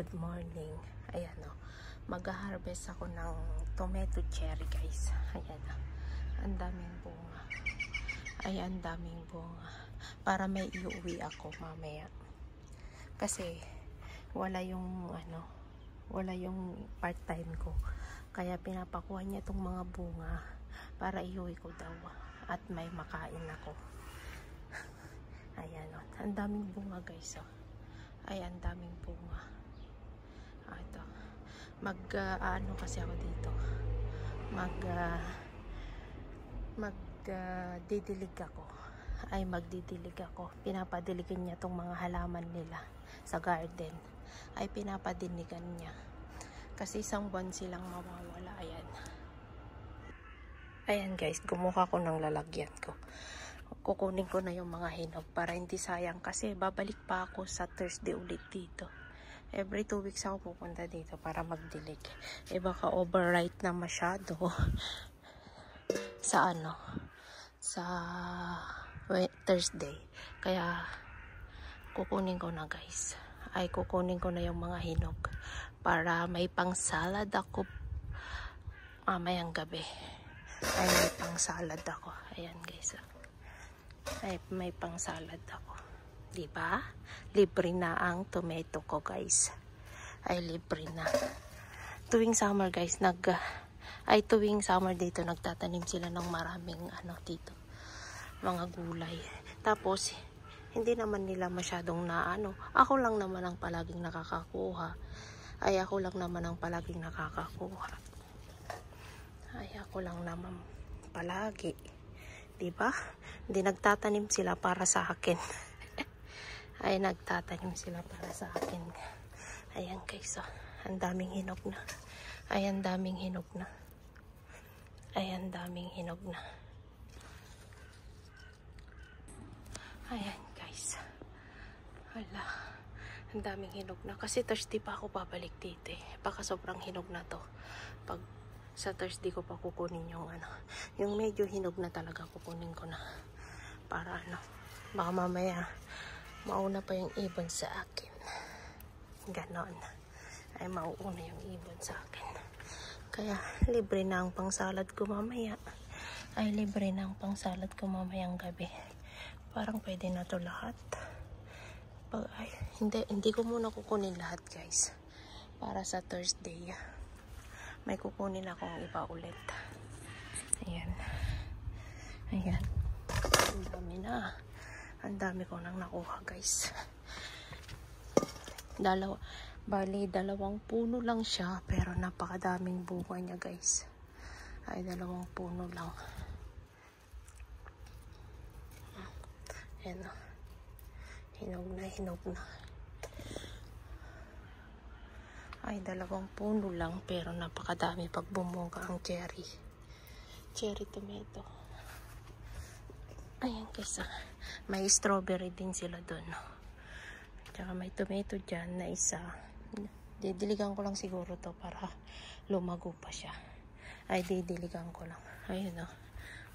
good morning. Ayan o, mag-harvest ako ng tomato cherry guys. Ayan o, ang daming bunga. Ayan, ang daming bunga. Para may iuwi ako mamaya. Kasi wala yung wala yung part-time ko. Kaya pinapakuha niya itong mga bunga para iuwi ko daw. At may makain ako. Ayan o, ang daming bunga guys o. Ayan, ang daming bunga. Ito. Ano kasi ako dito. Magdidilig ako. Ay, magdidilig ako. Pinapadiligan niya tong mga halaman nila sa garden. Ay, pinapadinigan niya. Kasi isang buwan silang mawawala. Ayan. Ayan guys, kumuha ko ng lalagyan ko. Kukunin ko na yung mga hinog para hindi sayang kasi babalik pa ako sa Thursday ulit dito. Every 2 weeks ako pupunta dito para magdilig. Baka overripe na masyado sa sa Thursday. Kaya kukunin ko na guys. Ay, kukunin ko na yung mga hinog para may pang salad ako mamayang gabi. Ay, may pang salad ako. Ayan guys. Ay, may pang salad ako. Diba? Libre na ang tomato ko guys. Ay, libre na. Tuwing summer guys, tuwing summer dito nagtatanim sila ng maraming dito. Mga gulay. Tapos, hindi naman nila masyadong ako lang naman ang palaging nakakakuha. Ay, ako lang naman ang palaging nakakakuha. Ay, ako lang naman palagi. Diba? Hindi nagtatanim sila para sa akin. Ay, nagtatanim sila para sa akin. Ayan guys, ang daming hinog na. Ay, ang daming hinog na. Ay, ang daming hinog na. Ayan guys. Hala, ang daming hinog na. Kasi Thursday pa ako babalik dito eh. Baka sobrang hinog na to. Pag sa Thursday ko pa kukunin yung medyo hinog na talaga kukunin ko na. Para baka mamaya mauna pa yung ibon sa akin. Ganon. Ay, mauuna yung ibon sa akin. Kaya libre na ang pangsalad ko mamaya. Ay, libre na ang pangsalad ko mamayang gabi. Parang pwede na to lahat. Hindi ko muna kukunin lahat guys. Para sa Thursday. May kukunin akong iba ulit. Ayan. Ayan. Ang dami na. Ang dami ko nang nakuha guys. Bali, 2 puno lang siya. Pero napakadaming bunga niya guys. Ay, 2 puno lang. Ayan o. Hinog na, hinog na. Ay, 2 puno lang pero napakadami pag bumunga ang cherry tomato. Ayan guys, may strawberry din sila doon. Tsaka may tomato dyan na isa. Didiligan ko lang siguro to para lumago pa siya. Ay, didiligan ko lang. Ayun o,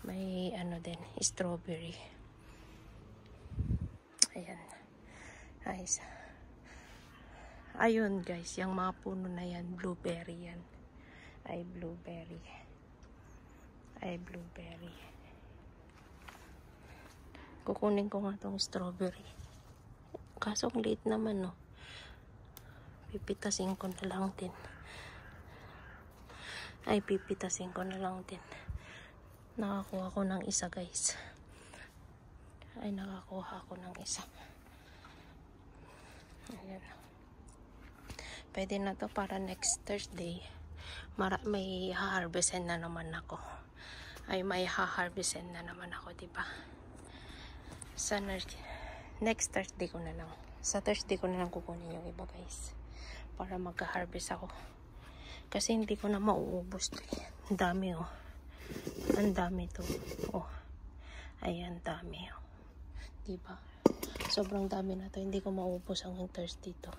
may din, strawberry. Ayan. Ayos. Ayun guys, yung mga puno na yan, blueberry yan. Ay, blueberry. Ay, blueberry. Kukunin ko nga tong strawberry. Kaso ang liit naman, no. Pipitasin ko na lang din. Ay, pipitasin ko na lang din. Nakakuha ko ng isa, guys. Ay, nakakuha ko ng isa. Ayan. Pwede na to para next Thursday. May ha-harvestin na naman ako. Ay, may ha-harvestin na naman ako, diba? Sa next Thursday ko na lang. Sa Thursday ko na lang kukunin yung iba, guys. Para magka-harvest ako. Kasi hindi ko na mauubos to eh. Ang dami, oh. Ang dami to. Oh. Ayan, dami, oh. Diba? Sobrang dami na to. Hindi ko mauubos hanggang Thursday to.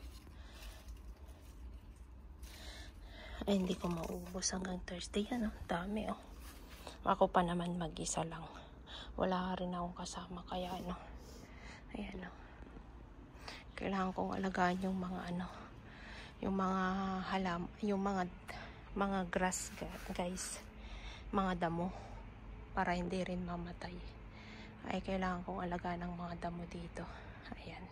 Ay, hindi ko mauubos hanggang Thursday. Yan, oh. Dami, oh. Ako pa naman mag-isa lang. Wala rin akong kasama. Kaya, Ayan, oh. Kailangan kong alagaan yung mga yung mga yung mga grass guys, mga damo, para hindi rin mamatay. Ay kailangan kong alagaan ng mga damo dito. Ayan,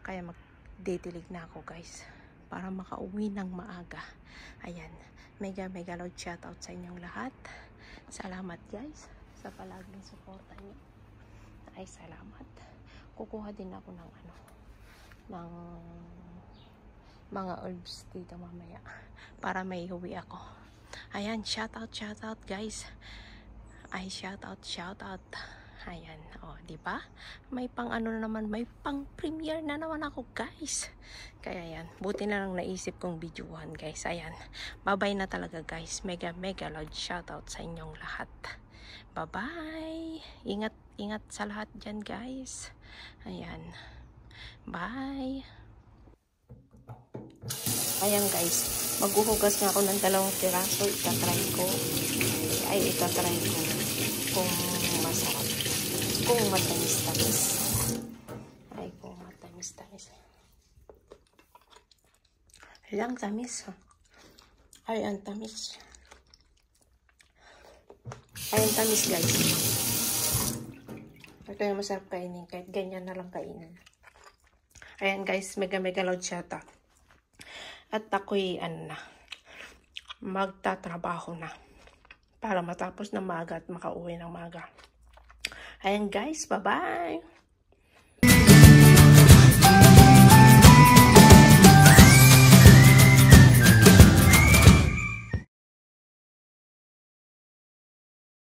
kaya magditilig na ako guys para makauwi ng maaga. Ayan, mega loud shoutout sa inyong lahat. Salamat guys sa palaging suporta niyo. Ay salamat. Kukuha din ako ng ng mga herbs dito mamaya para may huwi ako. Ayan, shoutout guys. Ay shoutout. Ayan, oh, di ba? May pang naman, may pang premiere na naman ako guys. Kaya yan, buti na lang naisip kong videohan guys. Ayan, bye-bye na talaga guys. Mega loud shoutout sa inyong lahat. Bye-bye. Ingat sa lahat dyan guys. Ayan, bye. Ayan guys, maghuhugas nga ako ng 2 piraso. Itatry ko kung masarap, kung matamis-tamis. Ay, kung matamis-tamis. Lang tamis. Ay, ang tamis. Ay, ang tamis guys. Ito yung masarap kainin, kahit ganyan na lang kainin. Ayan guys, mega loud shoutout. At ako'y magtatrabaho na para matapos na maaga at makauwi ng maaga. Ayan guys, bye-bye!